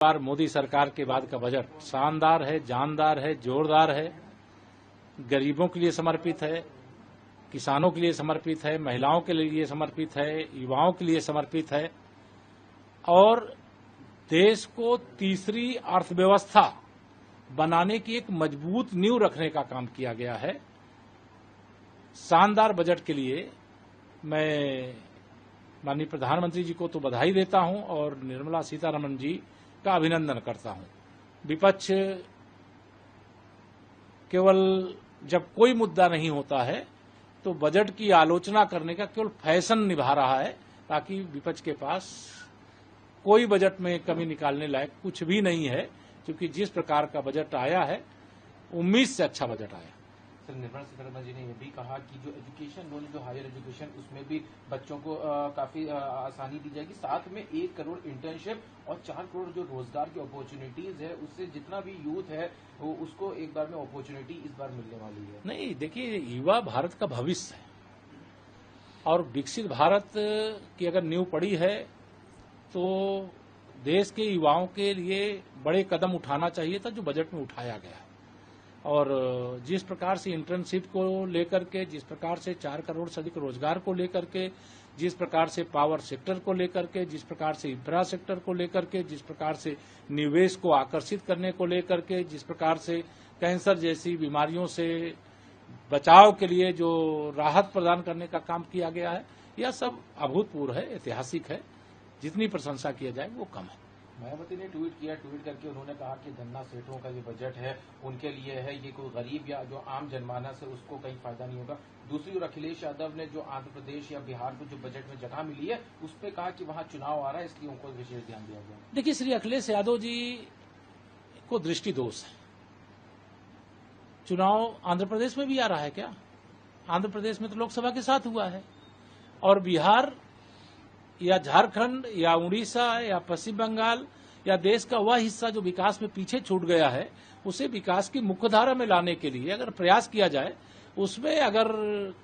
बार मोदी सरकार के बाद का बजट शानदार है, जानदार है, जोरदार है, गरीबों के लिए समर्पित है, किसानों के लिए समर्पित है, महिलाओं के लिए समर्पित है, युवाओं के लिए समर्पित है और देश को तीसरी अर्थव्यवस्था बनाने की एक मजबूत नींव रखने का काम किया गया है। शानदार बजट के लिए मैं माननीय प्रधानमंत्री जी को तो बधाई देता हूं और निर्मला सीतारमण जी का अभिनंदन करता हूं। विपक्ष केवल जब कोई मुद्दा नहीं होता है तो बजट की आलोचना करने का केवल फैशन निभा रहा है, ताकि विपक्ष के पास कोई बजट में कमी निकालने लायक कुछ भी नहीं है, क्योंकि जिस प्रकार का बजट आया है उम्मीद से अच्छा बजट आया। सर, निर्मला सीतारमण जी ने यह भी कहा कि जो एजुकेशन लोन, जो हायर एजुकेशन, उसमें भी बच्चों को काफी आसानी दी जाएगी। साथ में 1 करोड़ इंटर्नशिप और 4 करोड़ जो रोजगार की अपॉर्चुनिटीज है, उससे जितना भी यूथ है वो उसको एक बार में अपॉर्चुनिटी इस बार मिलने वाली है। नहीं, देखिए, युवा भारत का भविष्य है और विकसित भारत की अगर नींव पड़ी है तो देश के युवाओं के लिए बड़े कदम उठाना चाहिए था, जो बजट में उठाया गया। और जिस प्रकार से इंटर्नशिप को लेकर के, जिस प्रकार से 4 करोड़ से अधिक रोजगार को लेकर के, जिस प्रकार से पावर सेक्टर को लेकर के, जिस प्रकार से इंफ्रा सेक्टर को लेकर के, जिस प्रकार से निवेश को आकर्षित करने को लेकर के, जिस प्रकार से कैंसर जैसी बीमारियों से बचाव के लिए जो राहत प्रदान करने का काम किया गया है, यह सब अभूतपूर्व है, ऐतिहासिक है। जितनी प्रशंसा किया जाए वो कम है। मायावती ने ट्वीट करके उन्होंने कहा कि धन्ना सेठों का जो बजट है उनके लिए है, ये कोई गरीब या जो आम जनमानस है उसको कहीं फायदा नहीं होगा। दूसरी ओर अखिलेश यादव ने जो आंध्र प्रदेश या बिहार को जो बजट में जगह मिली है उस पर कहा कि वहां चुनाव आ रहा है, इसलिए उनको विशेष ध्यान दिया गया। देखिए, श्री अखिलेश यादव जी को दृष्टि दोष है। चुनाव आंध्र प्रदेश में भी आ रहा है क्या? आंध्र प्रदेश में तो लोकसभा के साथ हुआ है, और बिहार या झारखंड या उड़ीसा या पश्चिम बंगाल या देश का वह हिस्सा जो विकास में पीछे छूट गया है, उसे विकास की मुख्यधारा में लाने के लिए अगर प्रयास किया जाए, उसमें अगर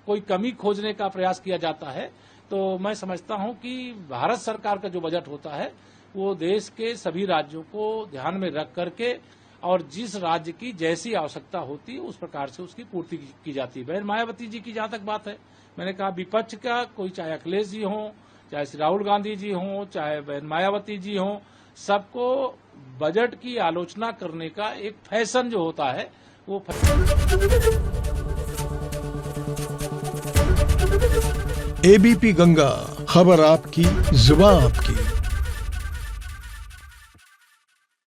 कोई कमी खोजने का प्रयास किया जाता है, तो मैं समझता हूं कि भारत सरकार का जो बजट होता है वो देश के सभी राज्यों को ध्यान में रख करके और जिस राज्य की जैसी आवश्यकता होती है उस प्रकार से उसकी पूर्ति की जाती है। बहन मायावती जी की जहां तक बात है, मैंने कहा विपक्ष का कोई, चाहे अखिलेश जी हों, चाहे श्री राहुल गांधी जी हों, चाहे बहन मायावती जी हों, सबको बजट की आलोचना करने का एक फैशन जो होता है वो एबीपी गंगा, खबर आपकी, जुबान आपकी।